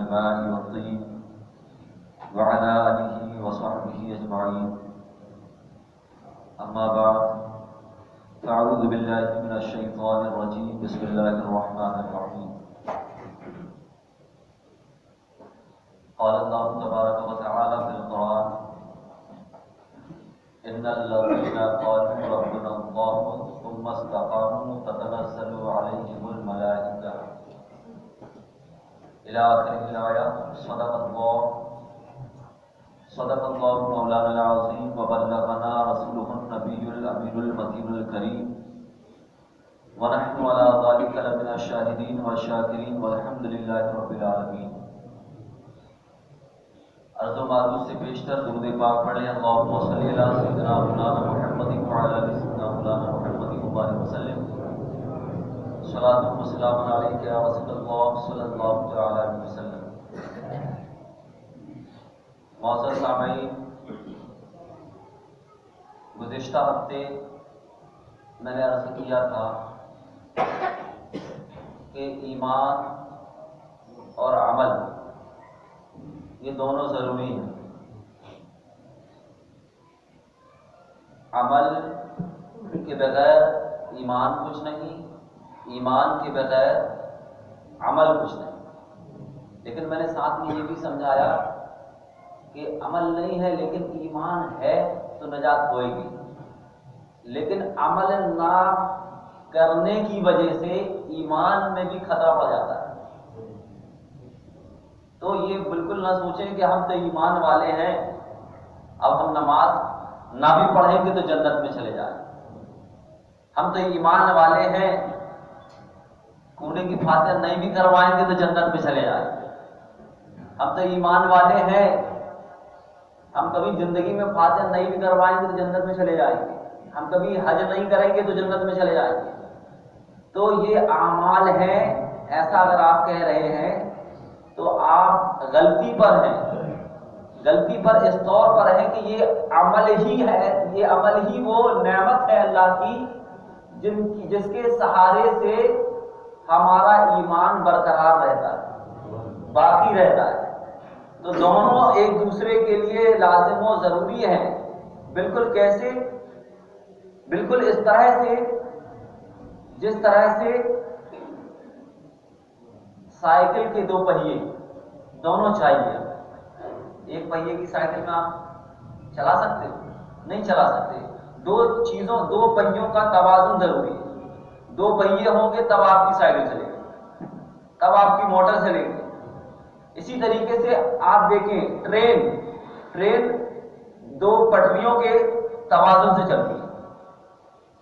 الماء والطين وعلى آله وصحبه أجمعين. أما بعد فأعوذ بالله من الشيطان الرجيم. بسم الله الرحمن الرحيم. قال الله تبارك وتعالى في القرآن: إن الذين قالوا ربنا الله ثم استقاموا تتنزل عليهم الملائكة إلى آخر الآية. صدق الله مولانا العظيم وبلغنا رسوله النبي الأمين المتين الكريم ونحن على ذلك لمن الشاهدين والشاكرين والحمد لله رب العالمين. عرض و معروض سے بیشتر درود پاک پڑھیں. اللہم صلی علی سیدنا مولانا محمد وعلی آل سیدنا مولانا محمد وبارک وسلم. صلاۃ و سلام علیک یا رسول اللہ صلی اللہ تعالی علیہ وسلم. معزز سامعین، گزشتہ ہفتے میں نے عرض کیا تھا کہ ایمان اور عمل یہ دونوں ضروری ہیں. عمل کے بغیر ایمان کچھ نہیں، ایمان کے بغیر عمل کچھ نہیں. لیکن میں نے ساتھ میں یہ بھی سمجھایا کہ عمل نہیں ہے لیکن ایمان ہے تو نجات ہوئے گی، لیکن عمل نہ کرنے کی وجہ سے ایمان میں بھی خطرہ پڑ جاتا ہے. تو یہ بالکل نہ سوچیں کہ ہم تو ایمان والے ہیں، اب ہم نماز نہ بھی پڑھیں گے تو جنت میں چلے جائیں. ہم تو ایمان والے ہیں، کوڑے کی فاتحہ نہیں بھی کروائیں گے تو جنت میں چلے جائیں. ہم تو ایمان والے ہیں، ہم کبھی زندگی میں فاتحہ نہیں بھی کروائیں گے تو جنت میں چلے جائیں گے. ہم کبھی حج نہیں کریں گے تو جنت میں چلے جائیں گے. تو یہ اعمال ہیں، ایسا اگر آپ کہہ رہے ہیں تو آپ غلطی پر ہیں. غلطی پر اس طور پر ہے کہ یہ عمل ہی ہے، یہ عمل ہی وہ نعمت ہے اللہ کی جس کے سہارے سے ہمارا ایمان برقرار رہتا ہے، باقی رہتا ہے. تو دونوں ایک دوسرے کے لیے لازم و ضروری ہیں. بالکل کیسے؟ بالکل اس طرح سے جس طرح سے سائیکل کے دو پہیے دونوں چاہیے. ایک پہیے کی سائیکل میں آپ چلا سکتے ہو؟ نہیں چلا سکتے. دو پہیوں کا توازن ضروری ہے. دو پہیے ہوں گے تب آپ کی سائیکل چلے گی، تب آپ کی موٹر چلے گی. اسی طریقے سے آپ دیکھیں ٹرین دو پٹریوں کے توازن سے چلتی ہے.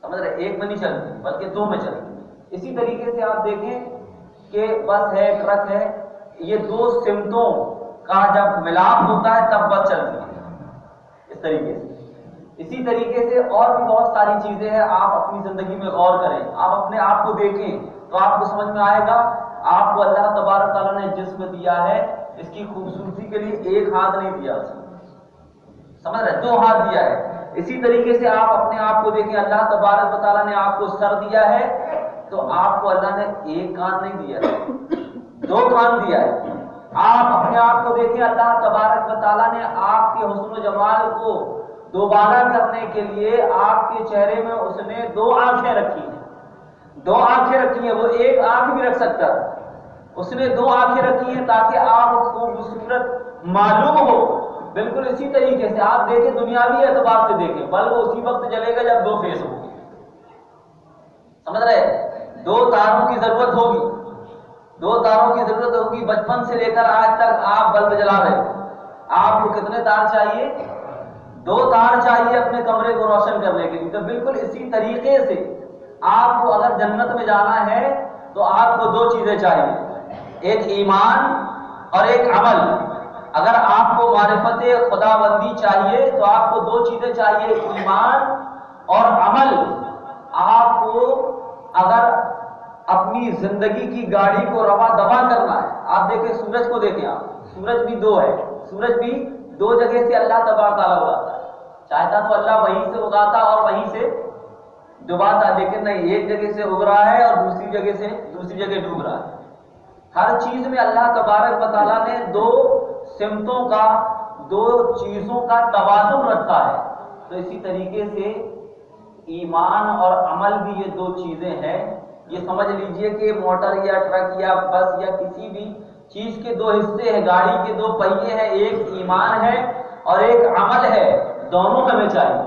سمجھ رہے؟ ایک میں نہیں چلتی بلکہ دو میں چلتی ہے. اسی طریقے سے آپ دیکھیں کہ بس ہے، ٹرک ہے، یہ دو سمتوں کا جب ملاپ ہوتا ہے تب بس چلتی ہے. اس طریقے سے اسی طریقے سے اور بھی بہت ساری چیزیں ہیں. آپ اپنی زندگی میں غور کریں، آپ اپنے آپ کو دیکھیں تو آپ کو سمجھ میں آئے گا. آپ کو اللہ تبارک تعالیٰ نے جسم دیا ہے، اس کی خوبصورتی کے لیے ایک ہاتھ نہیں دیا اس کو، سمجھ رہے؟ دو ہاتھ دیا ہے. اسی طریقے سے آپ اپنے آپ کو دیکھیں، اللہ تبارک تعالیٰ نے آپ کو سر دیا ہے تو آپ کو اللہ نے ایک کان نہیں دیا ہے، دو کان دیا ہے. آپ اپنے آپ کو دیکھیں، اللہ تبارک تعالیٰ نے آپ کے حسن و جمال کو دوبارہ کرنے کے لیے آپ کے چہرے میں اس نے دو آنکھیں رکھی ہیں. دو آنکھیں رکھی ہیں، وہ ایک آنکھ بھی رکھ سکتا ہے. اس نے دو آنکھیں رکھی ہیں تاکہ آپ خوبصورت معلوم ہو. بالکل اسی طریقے سے آپ دیکھیں، دنیاوی اعتبار سے دیکھیں، بلب اسی وقت جلے گا جب دو فیس ہوگی. سمجھ رہے؟ دو تاروں کی ضرورت ہوگی، دو تاروں کی ضرورت ہوگی. بچپن سے لے کر آج تک آپ بلب جلا رہے ہیں، آپ کو کتنے تار چاہیے؟ دو تار چاہیے اپنے کمرے کو روشن کرنے کے لیے. تو بالکل اسی طریقے سے آپ کو اگر جنت میں جانا ہے تو آپ کو دو چیزیں چاہیے، ایک ایمان اور ایک عمل. اگر آپ کو معرفت خداوندی چاہیے تو آپ کو دو چیزیں چاہیے، ایمان اور عمل. آپ کو اگر اپنی زندگی کی گاڑی کو رواں دوا کرنا ہے، آپ دیکھیں سورج کو دیکھیں، آپ سورج بھی دو ہے، سورج بھی دو جگہ سے اللہ تبارک تعالیٰ اگاتا ہے. چاہتا تو اللہ وہیں سے اگاتا اور وہیں سے ڈباتا، لیکن نہیں، ایک جگہ سے اگ رہا ہے اور دوسری جگہ ڈوب رہا ہے. ہر چیز میں اللہ تبارک و تعالیٰ نے دو سمتوں کا، دو چیزوں کا توازن رکھا ہے. تو اسی طریقے سے ایمان اور عمل بھی یہ دو چیزیں ہیں. یہ سمجھ لیجئے کہ موٹر یا ٹرک یا بس یا کسی بھی چیز کے دو حصے ہیں، گاڑی کے دو پہیے ہیں، ایک ایمان ہے اور ایک عمل ہے. دونوں ہمیں چاہیے.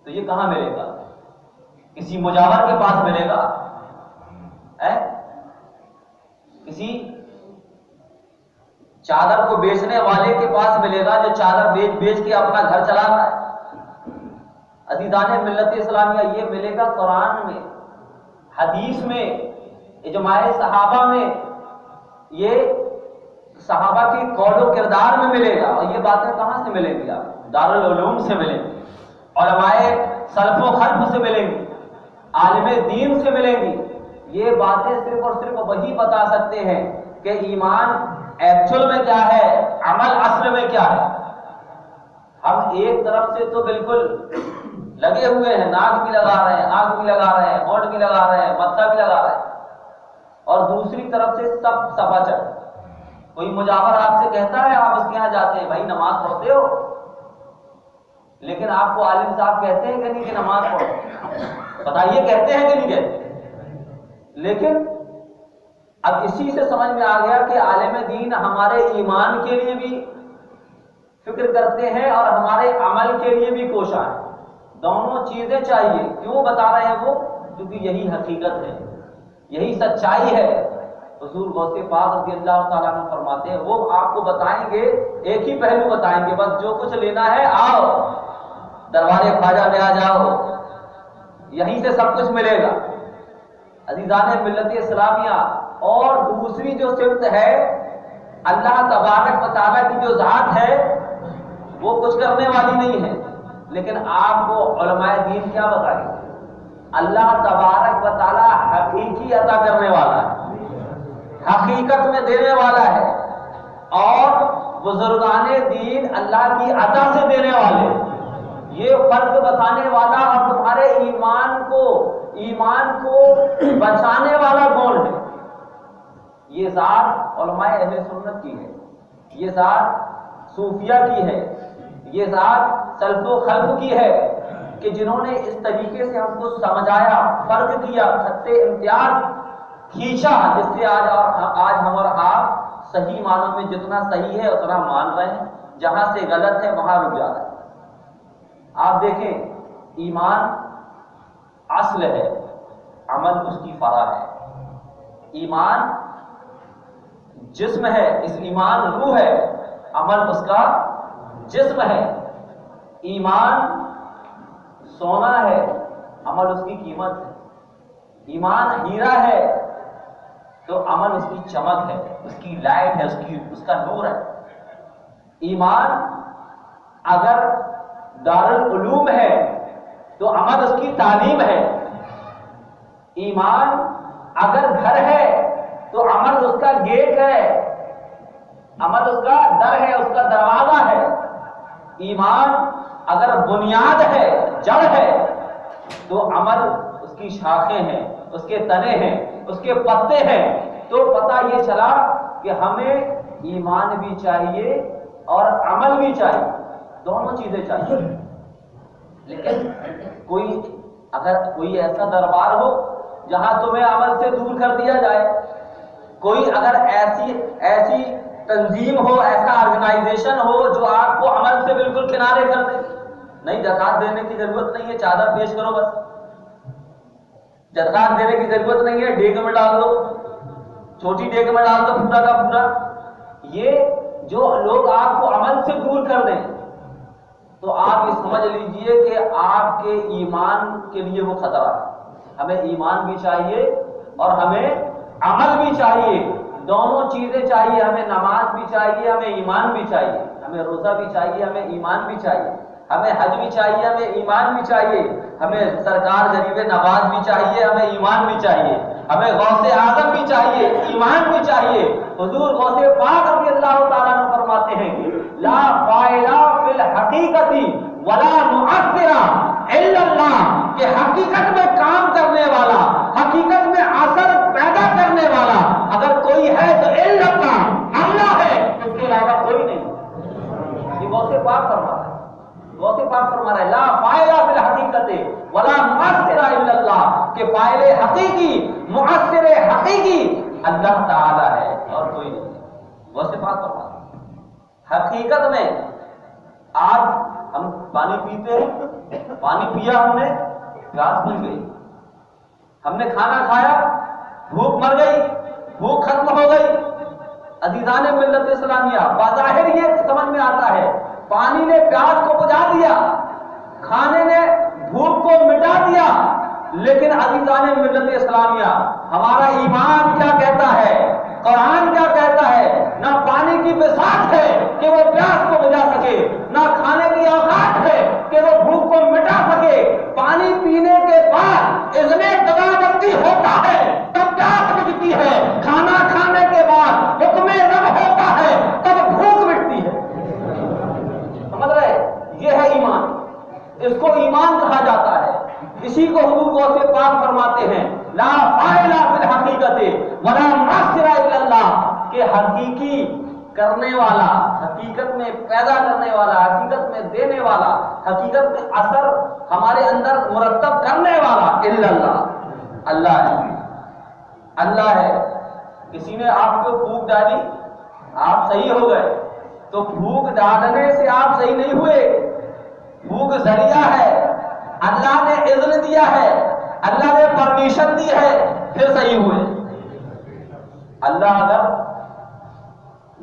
تو یہ کہاں ملے گا؟ کسی مجاور کے پاس ملے گا؟ کسی چادر کو بیچنے والے کے پاس ملے گا جو چادر بیچ کے اپنا گھر چلا رہا ہے؟ عزیزان ملت اسلامیہ، یہ ملے گا قرآن میں، حدیث میں، اجماع صحابہ میں، یہ صحابہ کی قول و کردار میں ملے گا. اور یہ باتیں کہاں سے ملیں گی؟ آپ دارالعلوم سے ملیں گی، علماء سلف و خلف سے ملیں گی، عالم دین سے ملیں گی. یہ باتیں صرف اور صرف وہی بتا سکتے ہیں کہ ایمان ایکچول میں کیا ہے، عمل اصل میں کیا ہے. ہم ایک طرف سے تو بالکل لگے ہوئے ہیں، ناک بھی لگا رہے ہیں، آنکھ بھی لگا رہے ہیں، ہونٹ بھی لگا رہے ہیں، متھا بھی لگا رہے ہیں، اور دوسری طرف سے سب سپاچٹ. کوئی مجاور آپ سے کہتا ہے، آپ اس کے یہاں جاتے ہیں، بھائی نماز پڑھتے ہو؟ لیکن آپ کو عالم صاحب کہتے ہیں کہ نہیں کہ نماز پڑھو؟ بتائیے کہتے ہیں کہ نہیں کہتے؟ لیکن اب اسی سے سمجھ میں آ گیا کہ عالم دین ہمارے ایمان کے لیے بھی فکر کرتے ہیں اور ہمارے عمل کے لیے بھی کوشاں ہیں. دونوں چیزیں چاہیے. کیوں بتا رہے ہیں وہ؟ کیونکہ یہی حقیقت ہے، یہی سچائی ہے. حضور غوث پاک رضی اللہ تعالیٰ عنہ فرماتے ہیں، وہ آپ کو بتائیں گے، ایک ہی پہلو بتائیں گے، بس جو کچھ لینا ہے آؤ دروازے خواجہ میں آ جاؤ، یہیں سے سب کچھ ملے گا. عزیزان ملت اسلامیہ، اور دوسری جو صفت ہے اللہ تبارک و تعالیٰ کی جو ذات ہے وہ کچھ کرنے والی نہیں ہے. لیکن آپ کو علماء دین کیا بتائیں گے؟ اللہ تبارک و تعالیٰ حقیقی عطا کرنے والا ہے، حقیقت میں دینے والا ہے، اور بزرگان دین اللہ کی عطا سے دینے والے. یہ فرق بتانے والا اور تمہارے ایمان کو بچانے والا کون ہے؟ یہ ذات علماء اہل سنت کی ہے، یہ ذات صوفیہ کی ہے، یہ ذات سلف و خلف کی ہے، کہ جنہوں نے اس طریقے سے ہم کو سمجھایا، فرق کیا، خط امتیاز کھینچا، جس سے آج ہم اور آپ صحیح معنوں میں جتنا صحیح ہے اتنا مان رہے ہیں، جہاں سے غلط ہے وہاں رک جا رہے ہیں. آپ دیکھیں، ایمان اصل ہے، عمل اس کی فرع ہے. ایمان جسم ہے، اس ایمان روح ہے، عمل اس کا جسم ہے. ایمان سونا ہے، عمل اس کی قیمت ہے. ایمان ہیرا ہے تو عمل اس کی چمک ہے، اس کی لائٹ ہے، اس کا نور ہے. ایمان اگر دارالعلوم ہے تو عمل اس کی تعلیم ہے. ایمان اگر گھر ہے تو عمل اس کا گیٹ ہے، عمل اس کا در ہے، اس کا دروازہ ہے. ایمان اگر بنیاد ہے، جڑ ہے، تو عمل اس کی شاخیں ہیں، اس کے تنے ہیں، اس کے پتے ہیں. تو پتہ یہ چلا کہ ہمیں ایمان بھی چاہیے اور عمل بھی چاہیے، دونوں چیزیں چاہیے. لیکن اگر کوئی ایسا دربار ہو جہاں تمہیں عمل سے دور کر دیا جائے، کوئی اگر ایسی تنظیم ہو، ایسا آرگنائزیشن ہو جو آپ کو عمل سے بالکل کنارے کر دے، نہیں زکات دینے کی ضرورت نہیں ہے، چادر پیش کرو، بس زکات دینے کی ضرورت نہیں ہے، ڈیگ میں ڈال دو، چھوٹی ڈیگ میں ڈال دو پورا کا پورا. یہ جو لوگ آپ کو عمل سے دور کر دیں تو آپ یہ سمجھ لیجئے کہ آپ کے ایمان کے لیے وہ خطرہ ہے. ہمیں ایمان بھی چاہیے اور ہمیں عمل بھی چاہیے، دونوں چیزیں چاہیے. ہمیں نماز بھی چاہیے، ہمیں ایمان بھی چاہیے. ہمیں روزہ بھی چاہیے، ہمیں ایمان بھی چاہیے. ہمیں حج بھی چاہیے، ہمیں ایمان بھی چاہیے. ہمیں سرکار غریب نواز بھی چاہیے، ہمیں ایمان بھی چاہیے. ہمیں غوث اعظم بھی چاہیے، ایمان بھی چاہیے. حضور غوث پاک رضی اللہ تعالیٰ عنہ فرماتے ہیں لا فاعل فی الحقیقت ولا مؤثر الا اللہ، کہ حقیقت میں کام کرنے والا، حقیقت میں اثر پیدا کرنے والا پاک فرما رہا ہے، غوث پاک فرما رہا ہے لا فاعل فی الحقیقت ولا مؤثر الا اللہ، کہ فاعل حقیقی مؤثر حقیقی اللہ تعالی ہے اور کوئی نہیں۔ غوث پاک فرما رہا ہے حقیقت میں آج ہم پانی پیتے ہیں، پانی پیا ہم نے، پیاس مل گئی، ہم نے کھانا کھایا، بھوک مر گئی، بھوک ختم ہو گئی۔ عزیزان ملت اسلامیہ، بظاہر یہ سمجھ میں آتا ہے پانی نے پیاس کو بجھا دیا، کھانے نے بھوک کو مٹا دیا، لیکن عزیزان ملت اسلامیہ ہمارا ایمان کیا کہتا ہے، قرآن کیا کہتا ہے؟ نہ پانی کی بساط ہے کہ وہ پیاس کو بجھا سکے، نہ کھانے کی اوقات ہے کہ وہ بھوک کو مٹا سکے۔ پانی پینے کے بعد اذن تدابتی ہوتا ہے تب پیاس بجھتی ہے، کھانا کھانے کے بعد حکم رب ہوتا ہے تب بھوک مٹتی ہے۔ سمجھ رہے؟ یہ ہے ایمان، اس کو ایمان کہا جاتا ہے۔ اسی کو حضور غوث پاک فرماتے ہیں لا فاعل فی الحقیقت ولا مؤثر الا اللہ، کہ حقیقی کرنے والا، حقیقت میں پیدا کرنے والا، حقیقت میں دینے والا، حقیقت میں اثر ہمارے اندر مرتب کرنے والا الا اللہ، اللہ ہے، اللہ ہے۔ کسی نے آپ کو بھوک ڈالی، آپ صحیح ہو گئے، تو بھوک ڈالنے سے آپ صحیح نہیں ہوئے، بھوک ذریعہ ہے، اللہ نے اذن دیا ہے، اللہ نے پرمیشن دی ہے، پھر صحیح ہوئے۔ اللہ اگر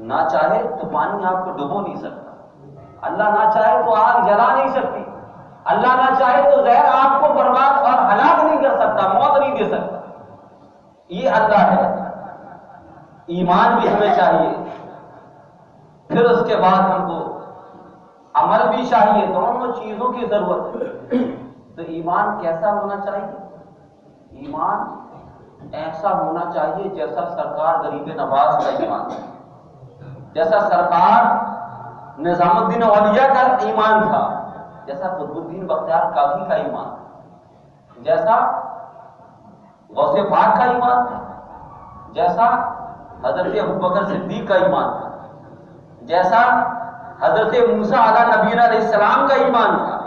نہ چاہے تو پانی آپ کو ڈبو نہیں سکتا، اللہ نہ چاہے تو آگ جلا نہیں سکتی، اللہ نہ چاہے تو زہر آپ کو برباد اور ہلاک نہیں کر سکتا، موت نہیں دے سکتا، یہ اللہ ہے۔ ایمان بھی ہمیں چاہیے، پھر اس کے بعد ہم کو عمل بھی چاہیے، دونوں چیزوں کی ضرورت ہے۔ تو ایمان کیسا ہونا چاہیے؟ ایمان ایسا ہونا چاہیے جیسا سرکار غریب نواز کا ایمان تھا، جیسا سرکار نظام الدین اولیاء کا ایمان تھا، جیسا قطب الدین بختیار کاکی کا ایمان تھا، جیسا غوث پاک کا ایمان تھا، جیسا حضرت ابوبکر صدیق کا ایمان تھا، جیسا حضرت موسیٰ علیہ نبینا علیہ السلام کا ایمان تھا،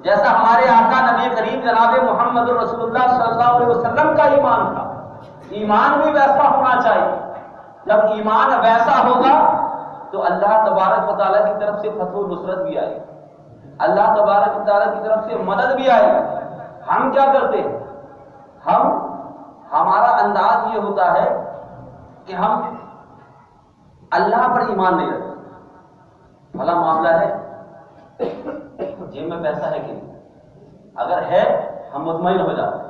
جیسا ہمارے آقا نبی کریم جناب محمد رسول اللہ صلی اللہ علیہ وسلم کا ایمان تھا۔ ایمان بھی ویسا ہونا چاہیے۔ جب ایمان ویسا ہوگا تو اللہ تبارک و تعالیٰ کی طرف سے فتح و نصرت بھی آئے، اللہ تبارک و تعالیٰ کی طرف سے مدد بھی آئے۔ ہم کیا کرتے ہیں؟ ہمارا انداز یہ ہوتا ہے کہ ہم اللہ پر ایمان نہیں رکھتے۔ بھلا معاملہ ہے، جیب میں پیسہ ہے کہ نہیں؟ اگر ہے ہم مطمئن ہو جاتے ہیں۔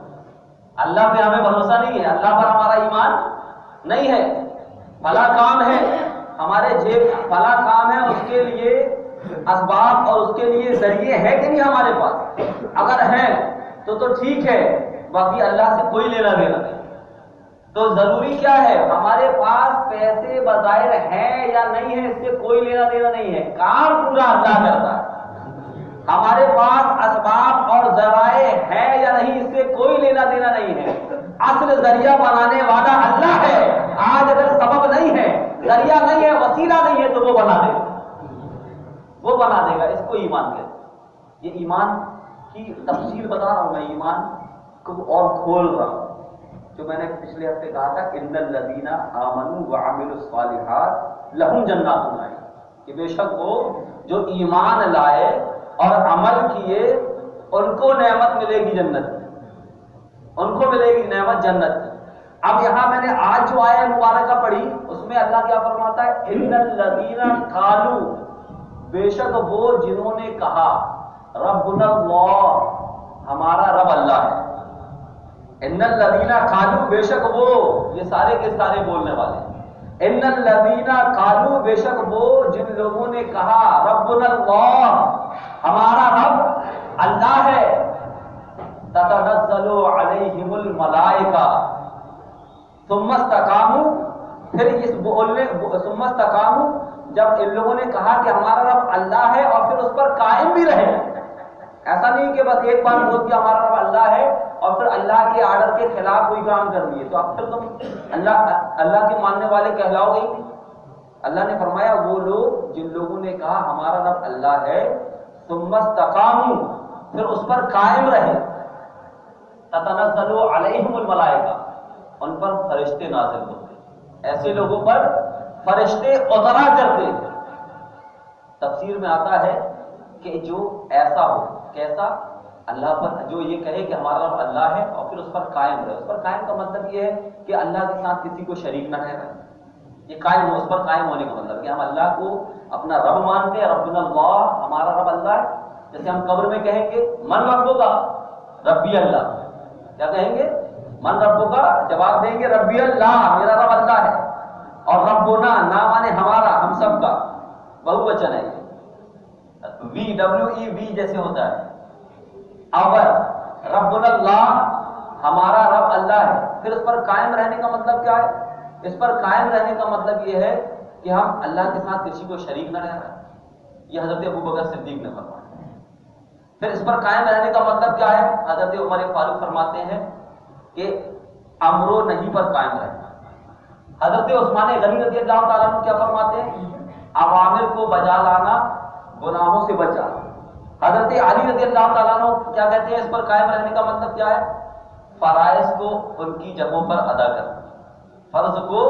اللہ پہ ہمیں بھروسہ نہیں ہے، اللہ پر ہمارا ایمان نہیں ہے۔ بھلا کام ہے ہمارے جیب، بھلا کام ہے، اس کے لیے اسباب اور اس کے لیے ذریعے ہے کہ نہیں ہمارے پاس؟ اگر ہیں تو ٹھیک ہے، باقی اللہ سے کوئی لینا دینا نہیں۔ تو ضروری کیا ہے؟ ہمارے پاس پیسے بظاہر ہیں یا نہیں ہے، اس سے کوئی لینا دینا نہیں ہے، کام پورا اللہ کرتا ہے۔ ہمارے پاس اسباب اور ذرائع ہے یا نہیں، اس سے کوئی لینا دینا نہیں ہے، اصل ذریعہ بنانے والا اللہ ہے۔ آج اگر سبب نہیں ہے، ذریعہ نہیں ہے، وسیلہ نہیں ہے، تو وہ بنا دے گا، وہ بنا دے گا۔ اس کو ایمان کہتے ہیں۔ یہ ایمان کی تفصیل بتا رہا ہوں میں، ایمان کو اور کھول رہا ہوں۔ جو میں نے پچھلے ہفتے کہا تھا ان الذین آمنوا وعملوا الصالحات لہم جنات النعیم، کہ بے شک وہ جو ایمان لائے اور عمل کیے ان کو نعمت ملے گی جنت کی، ان کو ملے گی نعمت جنت کی۔ اب یہاں میں نے آج جو آیہ مبارکہ پڑھی اس میں اللہ کیا فرماتا ہے؟ ان الذین قالوا، بے شک وہ جنہوں نے کہا ربنا اللہ، ہمارا رب اللہ ہے۔ ان الذین قالوا، بے شک وہ، یہ سارے کے سارے بولنے والے، ان الذین قالوا، بے شک وہ جن لوگوں نے کہا ربنا اللہ، ہمارا رب اللہ ہے، تتنزل علیہم الملائکہ ثم استقاموا، پھر اس بولنے ثم استقاموا، جب ان لوگوں نے کہا کہ ہمارا رب اللہ ہے اور پھر اس پر قائم بھی رہے، ایسا نہیں کہ بس ایک بار بول دیا ہمارا رب اللہ ہے اور پھر اللہ کے آرڈر کے خلاف کوئی کام کر لیے تو اب پھر تم اللہ کے ماننے والے کہلاؤ گے ہی نہیں۔ اللہ نے فرمایا وہ لوگ جن لوگوں نے کہا ہمارا رب اللہ ہے ثم استقاموا، پھر اس پر قائم رہے، تتنزل علیہم الملائکہ، ان پر فرشتے نازل ہوتے، ایسے لوگوں پر فرشتے اترا کرتے۔ تفسیر میں آتا ہے کہ جو ایسا ہو، کیسا؟ اللہ پر جو یہ کہے کہ ہمارا رب اللہ ہے اور پھر اس پر قائم رہے۔ اس پر قائم کا مطلب یہ ہے کہ اللہ کے ساتھ کسی کو شریک نہ ٹھہرائے، یہ قائم ہو، اس پر قائم ہونے کا مطلب کہ ہم اللہ کو اپنا رب مانتے ہیں، ربنا اللہ، ہمارا رب اللہ ہے۔ جیسے ہم قبر میں کہیں گے من ربک، ربی اللہ، کیا کہیں گے؟ من ربک، جواب دیں گے ربی اللہ، میرا رب اللہ ہے۔ اور ربنا، نا مانے ہمارا، ہم سب کا، بہو وچن ہے، وی ڈبلیو ای وی جیسے ہوتا ہے، اور ربنا اللہ، ہمارا رب اللہ ہے۔ پھر اس پر قائم رہنے کا مطلب کیا ہے؟ اس پر قائم رہنے کا مطلب یہ ہے کہ ہم اللہ کے ساتھ کسی کو شریک نہ رہنا، یہ حضرت ابوبکر صدیق نے فرمایا۔ پھر اس پر قائم رہنے کا مطلب کیا ہے؟ حضرت عمر فاروق فرماتے ہیں کہ امر و نہی پر قائم رہنا۔ حضرت عثمان غنی رضی اللہ تعالیٰ عنہ کیا فرماتے ہیں؟ اوامر کو بجا لانا، گناہوں سے بچانا۔ حضرت علی رضی اللہ تعالیٰ عنہ کیا کہتے ہیں؟ اس پر قائم رہنے کا مطلب کیا ہے؟ فرائض کو ان کی جگہوں پر ادا کرنا، فرض کو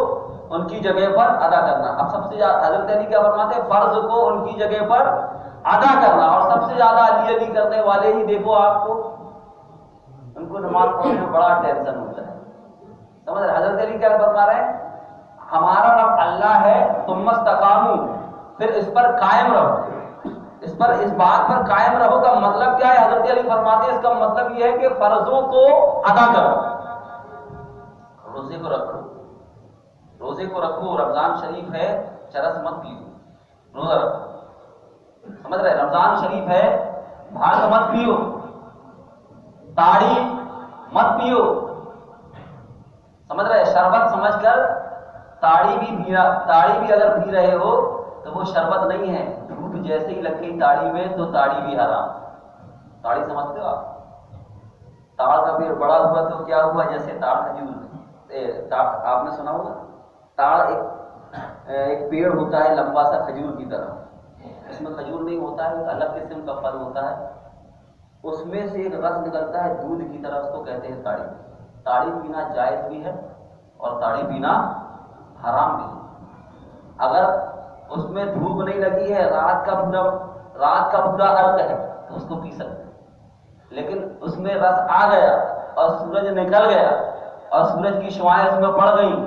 ان کی جگہ پر ادا کرنا۔ اب سب سے زیادہ حضرت علی کیا فرماتے ہیں؟ فرض کو ان کی جگہ پر ادا کرنا۔ اور سب سے زیادہ علی علی کرنے والے ہی دیکھو آپ کو، ان کو نماز پڑھنے میں بڑا ٹینشن ہوتا ہے، سمجھ رہے؟ حضرت علی کیا فرما رہے ہیں؟ ہمارا رب اللہ ہے، ثم استقاموا، پھر اس پر قائم رہو، اس پر، اس بات پر قائم رہو کا مطلب کیا ہے؟ حضرت علی فرماتے ہیں اس کا مطلب یہ ہے کہ فرضوں کو ادا کرو، روزے کو رکھو، روزے کو رکھو، رمضان شریف ہے، چرس مت پیو، روزہ رکھو، سمجھ رہے؟ رمضان شریف ہے، بھانگ مت پیو، تاڑی مت پیو، سمجھ رہے؟ شربت سمجھ کر تاڑی بھی اگر پی رہے ہو تو وہ شربت نہیں ہے، دھوپ جیسے ہی لگ گئی تاڑی میں تو تاڑی بھی حرام۔ تاڑی سمجھتے ہو آپ؟ تاڑ کا پیڑ بڑا ہوا تو کیا ہوا؟ جیسے تاڑ کھجور، آپ نے سنا ہوگا، تاڑ ایک پیڑ ہوتا ہے لمبا سا کھجور کی طرح، اس میں کھجور نہیں ہوتا ہے، ایک الگ قسم کا پھل ہوتا ہے، اس میں سے ایک رس نکلتا ہے دودھ کی طرح، اس کو کہتے ہیں تاڑی۔ تاڑی پینا جائز بھی ہے اور تاڑی پینا حرام بھی ہے۔ اگر اس میں دھوپ نہیں لگی ہے، رات کا پورا ارق ہے تو اس کو پی سکتے ہیں، لیکن اس میں رس آ گیا اور سورج نکل گیا اور سورج کی شعاعیں اس میں پڑ گئیں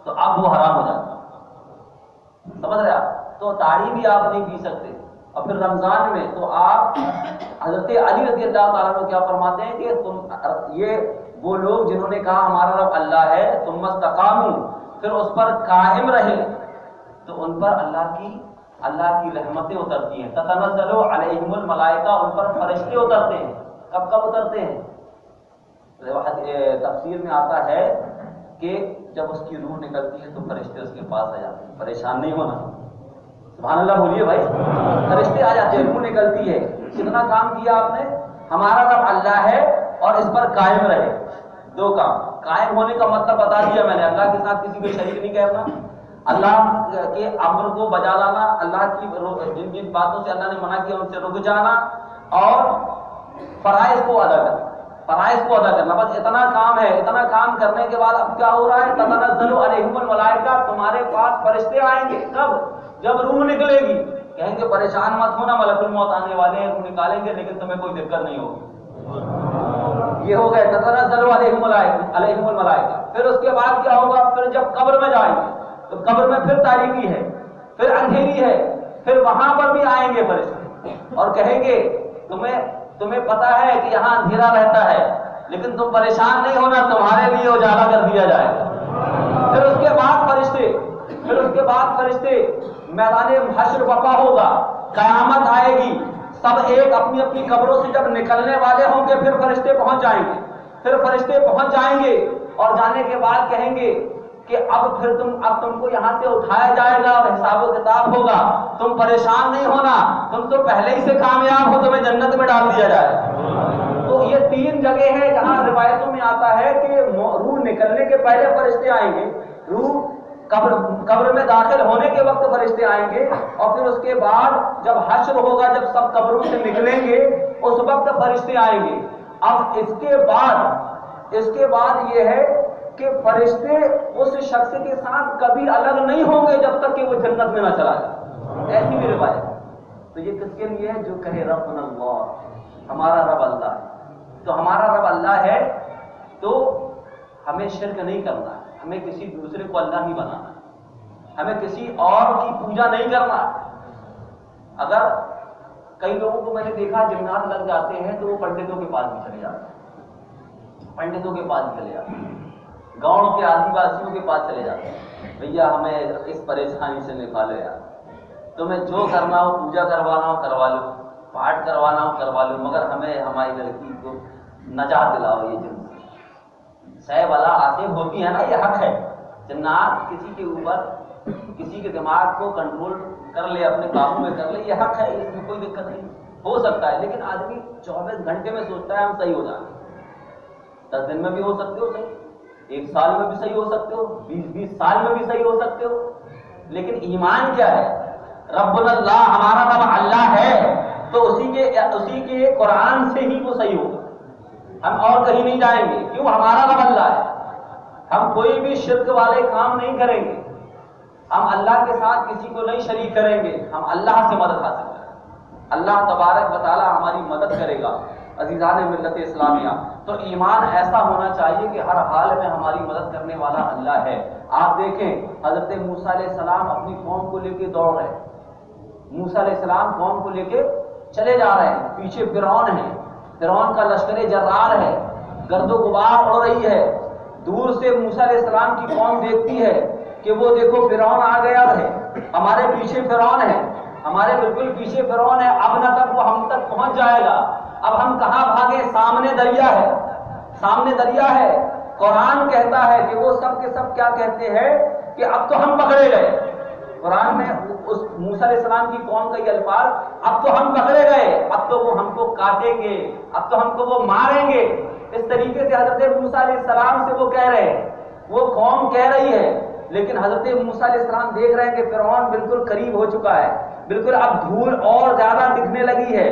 تو اب وہ حرام ہو جاتا، سمجھ رہے آپ؟ تو تاڑی بھی آپ نہیں پی سکتے۔ اور پھر رمضان میں تو آپ، حضرت علی رضی اللہ تعالیٰ عنہ کیا فرماتے ہیں کہ یہ وہ لوگ جنہوں نے کہا ہمارا رب اللہ ہے، ثم استقاموا، پھر اس پر قائم رہے، تو ان پر اللہ کی رحمتیں اترتی ہیں، تتنزل علیہم الملائکہ، ان پر فرشتے اترتے ہیں۔ کب کب اترتے ہیں؟ تفسیر میں آتا ہے کہ جب اس کی روح نکلتی ہے تو فرشتے اس کے پاس آ جاتے ہیں، پریشان نہیں ہونا، سبحان اللہ بولیے بھائی، فرشتے آ جاتے ہیں، روح نکلتی ہے۔ کتنا کام کیا آپ نے؟ ہمارا رب اللہ ہے اور اس پر قائم رہے، دو کام۔ قائم ہونے کا مطلب بتا دیا میں نے، اللہ کے ساتھ کسی کو شریک نہیں کرنا، اللہ کے امر کو بجا لانا، اللہ کی جن جن باتوں سے اللہ نے منع کیا ان سے رک جانا، اور فرائض کو ادا کرنا، فرائض کو ادا کرنا، بس اتنا کام ہے۔ اتنا کام کرنے کے بعد اب کیا ہو رہا ہے؟ تتنزل علیہم الملائکہ، تمہارے پاس فرشتے آئیں گے، کب؟ جب روح نکلے گی، کہیں گے پریشان مت ہونا، ملک الموت آنے والے ہیں، روح نکالیں گے لیکن تمہیں کوئی دقت نہیں ہوگی۔ یہ ہو گئے تتنزل علیہم الملائکہ۔ پھر اس کے بعد کیا ہوگا؟ پھر جب قبر میں جائیں گے تو قبر میں پھر تاریکی ہے، پھر اندھیری ہے، پھر وہاں پر بھی آئیں گے فرشتے اور کہیں گے تمہیں پتا ہے کہ یہاں اندھیرا رہتا ہے لیکن تم پریشان نہیں ہونا، تمہارے لیے اجالا کر دیا جائے گا۔ پھر اس کے بعد فرشتے میدان حشر برپا ہوگا، قیامت آئے گی، سب ایک اپنی اپنی قبروں سے جب نکلنے والے ہوں گے پھر فرشتے پہنچ جائیں گے، پھر فرشتے پہنچ جائیں گے اور جانے کے بعد کہیں گے کہ اب تم کو یہاں سے اٹھایا جائے گا اور حساب و کتاب ہوگا، تم پریشان نہیں ہونا، تم تو پہلے ہی سے کامیاب ہو، تمہیں جنت میں ڈال دیا جائے گا۔ تو یہ تین جگہ ہے جہاں روایتوں میں آتا ہے کہ روح نکلنے کے پہلے فرشتے آئیں گے، روح قبر میں داخل ہونے کے وقت فرشتے آئیں گے، اور پھر اس کے بعد جب حشر ہوگا، جب سب قبروں سے نکلیں گے، اس وقت فرشتے آئیں گے۔ اب اس کے بعد یہ ہے کہ فرشتے اس شخص کے ساتھ کبھی الگ نہیں ہوں گے جب تک کہ وہ جنت میں نہ چلا جائے، ایسی بھی روایت۔ تو یہ کس کے لیے ہے؟ جو کہے ربنا اللہ، ہمارا رب اللہ ہے۔ تو ہمارا رب اللہ ہے تو ہمیں شرک نہیں کرنا ہے، ہمیں کسی دوسرے کو اللہ نہیں بنانا ہے، ہمیں کسی اور کی پوجا نہیں کرنا ہے۔ اگر کئی لوگوں کو میں نے دیکھا جنات لگ جاتے ہیں تو وہ پنڈتوں کے پاس بھی چلے جاتے ہیں، پنڈتوں کے پاس بھی چلے جاتے ہیں، گاؤں کے آدی واسیوں کے پاس چلے جاتے ہیں، بھیا ہمیں اس پریشانی سے نکالو یار، تمہیں جو کرنا ہو، پوجا کروانا ہو کروا لو، پاٹ کروانا ہو کروا لو، مگر ہمیں ہماری لڑکی کو نجات دلاؤ یہ جن سے۔ سہ بلا آصف ہوتی ہے نا، یہ حق ہے۔ جنات کسی کے اوپر، کسی کے دماغ کو کنٹرول کر لے، اپنے قابو میں کر لے، یہ حق ہے، اس میں کوئی دقت نہیں، ہو سکتا ہے۔ لیکن آدمی 24 گھنٹے میں سوچتا ہے ہم صحیح ہو جائیں، 10 دن میں بھی ہو سکتے ہو صحیح، 1 سال میں بھی صحیح ہو سکتے ہو، 20 سال میں بھی صحیح ہو سکتے ہو۔ لیکن ایمان کیا ہے؟ ربنا اللہ، ہمارا رب اللہ ہے، تو اسی کے قرآن سے ہی وہ صحیح ہوگا، ہم اور کہیں نہیں جائیں گے۔ کیوں؟ ہمارا رب اللہ ہے، ہم کوئی بھی شرک والے کام نہیں کریں گے، ہم اللہ کے ساتھ کسی کو نہیں شریک کریں گے، ہم اللہ سے مدد حاصل کریں گے، اللہ تبارک و تعالی ہماری مدد کرے گا۔ عزیزان ملت اسلامیہ، تو ایمان ایسا ہونا چاہیے کہ ہر حال میں ہماری مدد کرنے والا اللہ ہے۔ آپ دیکھیں حضرت موسیٰ علیہ السلام اپنی قوم کو لے کے دوڑ رہے ہیں، موسیٰ علیہ السلام قوم کو لے کے چلے جا رہے ہیں، پیچھے فرعون ہے، فرعون کا لشکر جرار ہے، گرد و غبار اڑ رہی ہے۔ دور سے موسیٰ علیہ السلام کی قوم دیکھتی ہے کہ وہ دیکھو فرعون آ گیا ہے، ہمارے پیچھے فرعون ہے، ہمارے بالکل پیچھے فرعون ہے، اب نہ تک وہ ہم تک پہنچ جائے گا، اب ہم کہاں بھاگیں، سامنے دریا ہے، سامنے دریا ہے۔ قرآن کہتا ہے کہ وہ سب کے سب کیا کہتے ہیں کہ اب تو ہم پکڑے گئے۔ قرآن میں اس موسیٰ علیہ السلام کی قوم کا یہ الفاظ، اب تو ہم پکڑے گئے، اب تو وہ ہم کو کاٹیں گے، اب تو ہم کو وہ ماریں گے۔ اس طریقے سے حضرت موسیٰ علیہ السلام سے وہ کہہ رہے ہیں، وہ قوم کہہ رہی ہے، لیکن حضرت موسیٰ علیہ السلام دیکھ رہے ہیں کہ فرعون بالکل قریب ہو چکا ہے، بالکل اب دھول اور زیادہ دکھنے لگی ہے،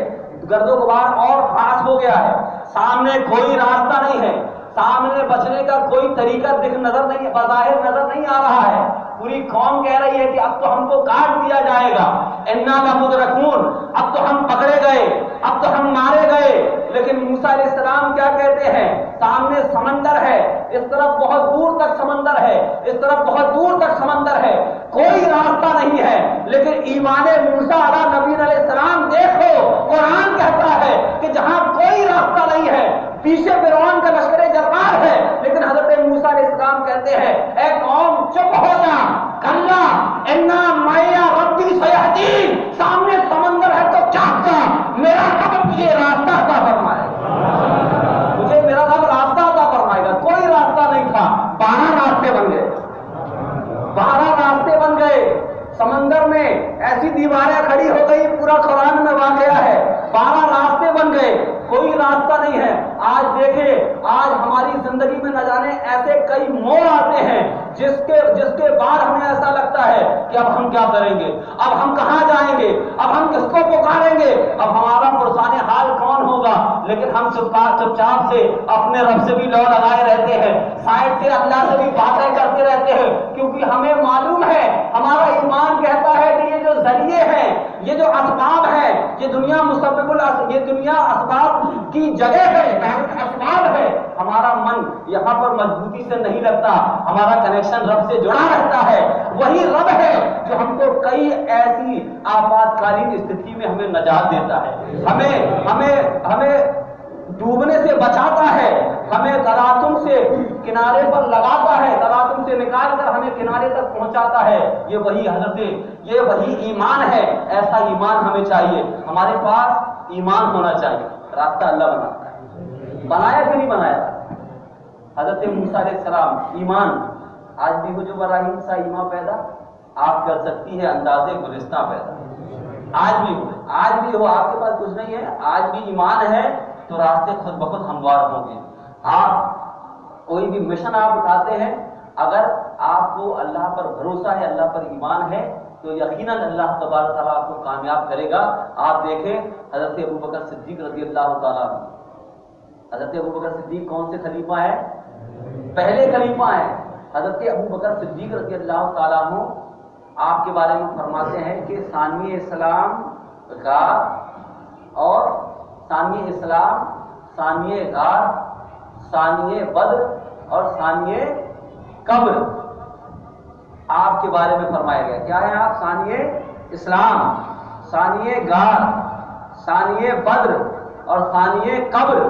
گرد و غبار اور خاص ہو گیا ہے، سامنے کوئی راستہ نہیں ہے، سامنے بچنے کا کوئی طریقہ نظر نہیں، بظاہر نظر نہیں آ رہا ہے۔ پوری قوم کہہ رہی ہے کہ اب تو ہم کو کاٹ دیا جائے گا، انا لمدرکون، اب تو ہم پکڑے گئے، اب تو ہم مارے گئے۔ لیکن موسیٰ علیہ السلام کیا کہتے ہیں؟ سامنے سمندر ہے، اس طرف بہت دور تک سمندر ہے، اس طرف بہت دور تک سمندر ہے، کوئی راستہ نہیں ہے۔ لیکن ایمان موسیٰ علیہ نبی علیہ السلام دیکھو، قرآن کہتا ہے کہ جہاں کوئی راستہ نہیں ہے، پیچھے فرعون کا لشکر جرار ہے، لیکن حضرت موسیٰ علیہ السلام کہتے ہیں اے قوم چپ ہو جا، کلا انا معی ربی سیہدین، سامنے سمندر ہے تو کیا کیا، میرا رب مجھے راستہ عطا فرمائے گا، مجھے میرا رب راستہ عطا فرمائے گا۔ کوئی راستہ نہیں تھا، 12 راستے بن گئے، 12 راستے بن گئے، سمندر میں ایسی دیواریں کھڑی ہو گئی، پورا قرآن میں واقعہ ہے، 12 راستے بن گئے، کوئی راستہ نہیں ہے۔ آج دیکھیں، آج ہماری زندگی میں نہ جانے ایسے کئی موڑ آتے ہیں جس کے بعد ہمیں ایسا لگتا ہے کہ اب ہم کیا کریں گے، اب ہم کہاں جائیں گے، اب ہم کس کو پکاریں گے، اب ہمارا پرسان حال کون ہوگا۔ لیکن ہم چپ چاپ سے اپنے رب سے بھی لو لگائے رہتے ہیں، سائڈ سے اللہ سے بھی باتیں کرتے رہتے ہیں، کیونکہ ہمیں معلوم ہے، ہمارا ایمان کہتا ہے کہ یہ جو ذریعے ہیں، یہ جو اسباب ہیں، یہ دنیا یہ دنیا اسباب کی جگہ ہے، اسباب ہے، ہمارا من یہاں پر مضبوطی سے نہیں لگتا، ہمارا کنیکشن رب سے جڑا رہتا ہے۔ وہی رب ہے جو ہم کو کئی ایسی آپات کالین استھتی میں ہمیں نجات دیتا ہے، ہمیں ڈوبنے سے بچاتا ہے، ہمیں تلاتم سے کنارے پر لگاتا ہے، تلاتم سے نکال کر ہمیں کنارے تک پہنچاتا ہے۔ یہ وہی ایمان ہے۔ ایسا ایمان ہمیں چاہیے، ہمارے پاس ایمان ہونا چاہیے۔ راستہ اللہ بناتا ہے، بنایا کہ نہیں بنایا؟ حضرت موسیٰ علیہ السلام ایمان، آج بھی ہو جو براہیم سا ایمان پیدا آپ کر سکتی ہے، اندازے گلستہ پیدا آج بھی ہو، آپ کے پاس کچھ نہیں ہے، آج بھی ایمان ہے تو راستے خود بخود ہموار ہوں گے۔ آپ کوئی بھی مشن آپ اٹھاتے ہیں، اگر آپ کو اللہ پر بھروسہ ہے, اللہ پر ایمان ہے, تو یقیناً اللہ تبارک تعالیٰ آپ کو کامیاب کرے گا. آپ دیکھیں حضرت ابوبکر صدیق رضی اللہ تعالیٰ عنہ, حضرت ابوبکر صدیق کون سے خلیفہ ہیں؟ پہلے خلیفہ ہیں. حضرت ابوبکر صدیق رضی اللہ تعالیٰ عنہ آپ کے بارے میں فرماتے ہیں کہ ثانی اسلام غار اور ثانی اسلام, ثانی غار, ثانی بدر اور ثانی قبر آپ کے بارے میں فرمایا گیا. کیا ہے آپ؟ ثانی اسلام, ثانی غار, ثانی بدر اور ثانی قبر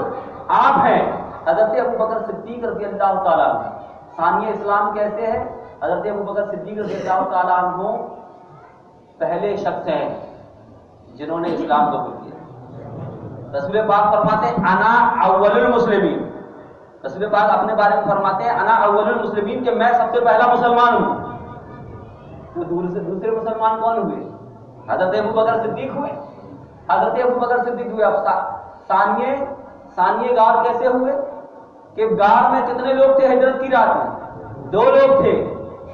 آپ ہیں حضرت ابوبکر صدیق رضی اللہ تعالیٰ عنہ. ثانی اسلام کیسے ہے؟ حضرت ابوبکر صدیق رضی اللہ تعالیٰ عنہ پہلے شخص ہیں جنہوں نے اسلام قبول کیا. رسول پاک فرماتے ہیں انا اول المسلمین, رسول پاک اپنے بارے میں فرماتے ہیں انا اول المسلمین کہ میں سب سے پہلا مسلمان ہوں. تو دوسرے مسلمان کون ہوئے؟ حضرت ابوبکر صدیق ہوئے. حضرت ابوبکر صدیق ہوئے. اب ثانی غار کیسے ہوئے کہ غار میں کتنے لوگ تھے ہجرت کی رات میں؟ 2 لوگ تھے,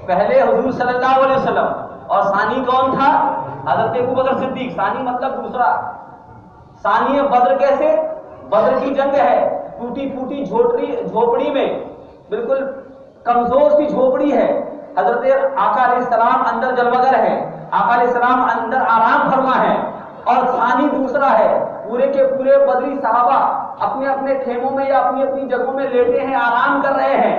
پہلے حضور صلی اللہ علیہ وسلم اور ثانی کون تھا؟ حضرت ابوبکر صدیق. ثانی مطلب دوسرا. ثانی بدر کیسے؟ بدر کی جنگ ہے, ٹوٹی پھوٹی جھوپڑی میں, بالکل کمزور سی جھوپڑی ہے. حضرت آقا علیہ السلام اندر جلوگر ہے, آقا علیہ السلام اندر آرام فرما ہے. اور ثانی دوسرا ہے, پورے کے پورے بدری صحابہ اپنے اپنے خیموں میں یا اپنی اپنی جگہوں میں لیٹے ہیں, آرام کر رہے ہیں,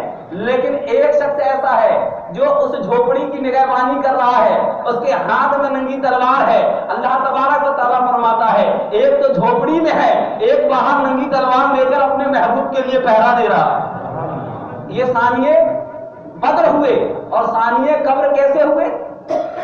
لیکن ایک شخص ایسا ہے جو اس جھوپڑی کی نگہبانی کر رہا ہے, اس کے ہاتھ میں ننگی تلوار ہے. اللہ تبارک و تعالیٰ فرماتا ہے ایک تو جھوپڑی میں ہے, ایک باہر ننگی تلوار لے کر اپنے محبوب کے لیے پہرا دے رہا ہے. یہ ثانی بدر ہوئے. اور ثانی قبر کیسے ہوئے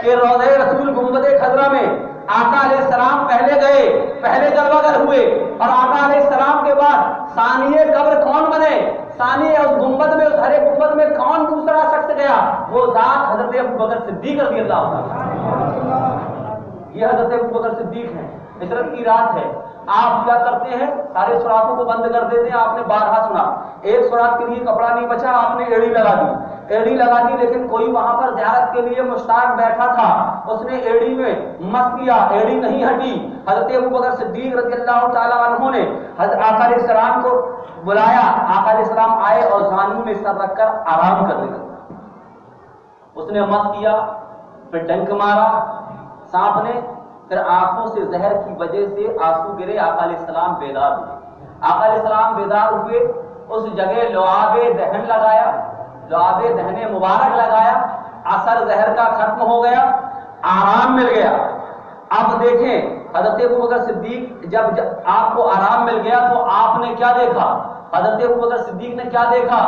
کہ روضہ رسول گنبد خضرا میں آقا علیہ السلام پہلے گئے, پہلے جلوگر ہوئے, اور آقا علیہ السلام کے بعد ثانی قبر کون بنے؟ ثانی اس گنبد میں, اس ہرے گنبد میں کون دوسرا شخص گیا؟ وہ ذات حضرت ابوبکر صدیق رضی اللہ عنہ. یہ حضرت ابوبکر صدیق ہیں. ہجرت کی رات ہے. آپ کیا کرتے ہیں؟ سارے سوراخوں کو بند کر دیتے ہیں. آپ نے بارہا سنا, ایک سوراخ کے لیے کپڑا نہیں بچا, آپ نے ایڑی لگا دی, لیکن کوئی وہاں پر زیارت کے لیے مشتاق بیٹھا تھا, اس نے ایڑی میں مس کیا, ایڑی نہیں ہٹی. حضرت ابوبکر صدیق رضی اللہ تعالیٰ عنہ نے حضرت آقا علیہ السلام کو بلایا. آقا علیہ السلام آئے اور زانو میں سر رکھ کر آرام کرنے لگا. اس نے مس کیا, پھر ڈنک مارا سانپ نے, پھر آنکھوں سے زہر کی وجہ سے آنسو گرے. آقا علیہ السلام بیدار ہوئے. آقا علیہ السلام بیدار ہوئے, اس جگہ لعاب دہن لگایا, لعاب دہن مبارک لگایا, اثر زہر کا ختم ہو گیا, آرام مل گیا. اب دیکھیں حضرت ابوبکر صدیق جب آپ کو آرام مل گیا تو آپ نے کیا دیکھا؟ حضرت ابوبکر صدیق نے کیا دیکھا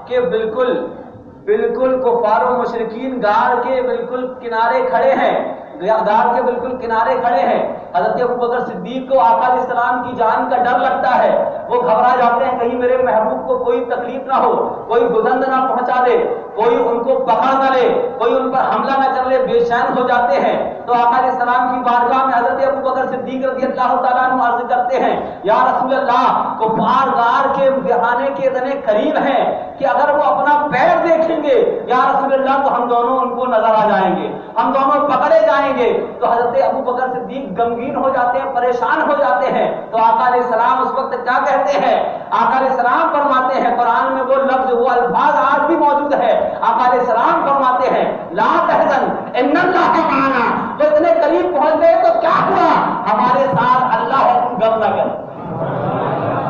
کہ بالکل کفار و مشرکین غار کے بالکل کنارے کھڑے ہیں, غار کے بالکل کنارے کھڑے ہیں. حضرت ابوبکر صدیق کو آقا علیہ السلام کی جان کا ڈر لگتا ہے, وہ گھبرا جاتے ہیں کہیں میرے محبوب کو کوئی تکلیف نہ ہو, کوئی گزند نہ پہنچا دے, کوئی ان کو پکڑ نہ لے, کوئی ان پر حملہ نہ کر لے, بے چین ہو جاتے ہیں. تو آقا علیہ السلام کی بارگاہ میں حضرت ابوبکر صدیق رضی اللہ تعالیٰ عنہ عرض کرتے ہیں یا رسول اللہ, کفار غار کے بہانے کے اتنے قریب ہیں کہ اگر وہ اپنا پیر دیکھیں گے یا رسول اللہ تو ہم دونوں ان کو نظر آ جائیں گے, ہم دونوں پکڑے جائیں گے. تو حضرت ابوبکر صدیق غمگین ہو جاتے ہیں, پریشان ہو جاتے ہیں. تو آقا علیہ السلام اس وقت کیا کہتے ہیں؟ آقا علیہ السلام فرماتے ہیں, قرآن میں وہ لفظ وہ الفاظ آج بھی موجود ہے. آقا علیہ السلام فرماتے ہیں لا تحزن ان اللہ معنا. تو اتنے قریب پہنچ گئے تو کیا ہوا؟ ہمارے ساتھ اللہ ہے, تم غم نہ کر.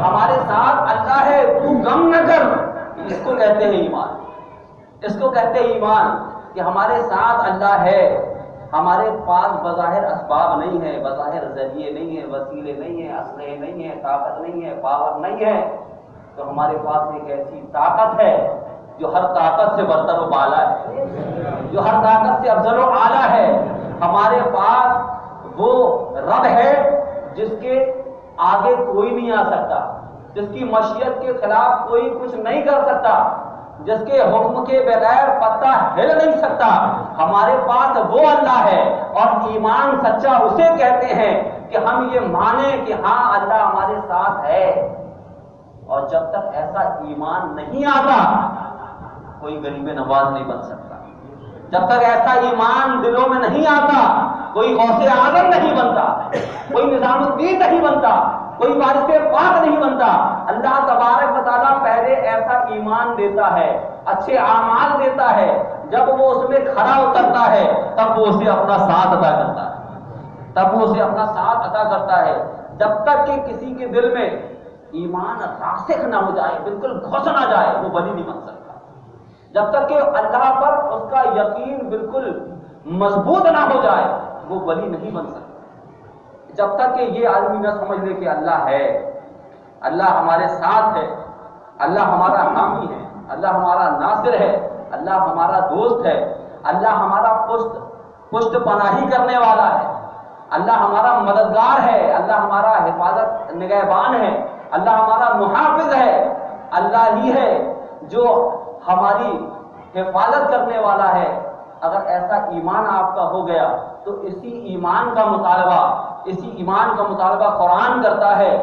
ہمارے ساتھ اللہ ہے, تو غم نہ کر. اس کو کہتے ہیں ایمان, اس کو کہتے ہیں ایمان کہ ہمارے ساتھ اللہ ہے. ہمارے پاس بظاہر اسباب نہیں ہے, بظاہر ذریعے نہیں ہیں, وسیلے نہیں ہیں, اسلحے نہیں ہیں, طاقت نہیں ہے, پاور نہیں ہے. تو ہمارے پاس ایک ایسی طاقت ہے جو ہر طاقت سے برتر و بالا ہے, جو ہر طاقت سے افضل و اعلیٰ ہے. ہمارے پاس وہ رب ہے جس کے آگے کوئی نہیں آ سکتا, جس کی مشیت کے خلاف کوئی کچھ نہیں کر سکتا, جس کے حکم کے بغیر پتہ ہل نہیں سکتا. ہمارے پاس وہ اللہ ہے, اور ایمان سچا اسے کہتے ہیں کہ ہم یہ مانیں کہ ہاں اللہ ہمارے ساتھ ہے. اور جب تک ایسا ایمان نہیں آتا کوئی غریب نواز نہیں بن سکتا، جب تک ایسا ایمان دلوں میں نہیں آتا کوئی غوث اعظم نہیں بنتا، کوئی نظام الدین نہیں بنتا، کوئی وارث پاک نہیں بنتا۔ اللہ تبارک و تعالیٰ پہلے ایسا ایمان دیتا ہے، اچھے اعمال دیتا ہے، جب وہ اس میں کھڑا اترتا ہے تب وہ اسے اپنا ساتھ عطا کرتا ہے، تب وہ اسے اپنا ساتھ عطا کرتا ہے۔ جب تک کہ کسی کے دل میں ایمان راسخ نہ ہو جائے، بالکل گھس نہ جائے، وہ ولی نہیں بن سکتا۔ جب تک کہ اللہ پر اس کا یقین بالکل مضبوط نہ ہو جائے وہ ولی نہیں بن سکتا۔ جب تک کہ یہ آدمی نہ سمجھ لے کہ اللہ ہے، اللہ ہمارے ساتھ ہے، اللہ ہمارا حامی ہے، اللہ ہمارا ناصر ہے، اللہ ہمارا دوست ہے، اللہ ہمارا پشت پناہی کرنے والا ہے، اللہ ہمارا مددگار ہے، اللہ ہمارا حفاظت نگہبان ہے، اللہ ہمارا محافظ ہے، اللہ ہی ہے جو ہماری حفاظت کرنے والا ہے۔ اگر ایسا ایمان آپ کا ہو گیا تو اسی ایمان کا مطالبہ قرآن کرتا ہے،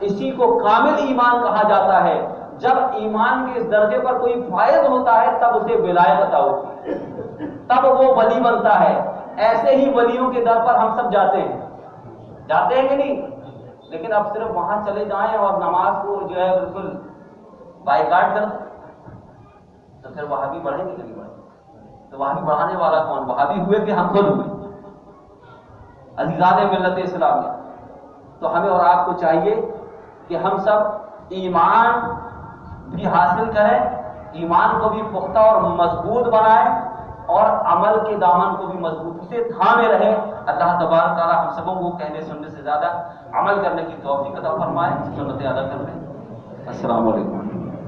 اسی کو کامل ایمان کہا جاتا ہے۔ جب ایمان کے اس درجے پر کوئی فائز ہوتا ہے تب اسے ولایت عطا ہوتی ہے، تب وہ ولی بنتا ہے۔ ایسے ہی ولیوں کے در پر ہم سب جاتے ہیں کہ نہیں؟ لیکن اب صرف وہاں چلے جائیں اور نماز کو جو ہے بالکل بائیکاٹ کر دیں تو پھر وہابی بڑھیں گے کہ نہیں بڑھیں گے؟ تو وہابی بڑھانے والا کون؟ وہابی ہوئے کہ ہم خود ہوئے؟ عزیزان ملت اسلامیہ، تو ہمیں اور آپ کو چاہیے کہ ہم سب ایمان بھی حاصل کریں، ایمان کو بھی پختہ اور مضبوط بنائیں، اور عمل کے دامن کو بھی مضبوطی سے تھامے رہیں۔ اللہ تبارک تعالیٰ ہم سبوں کو کہنے سننے سے زیادہ عمل کرنے کی توفیق عطا فرمائے، سنتیں ادا کر لیں۔ السلام علیکم۔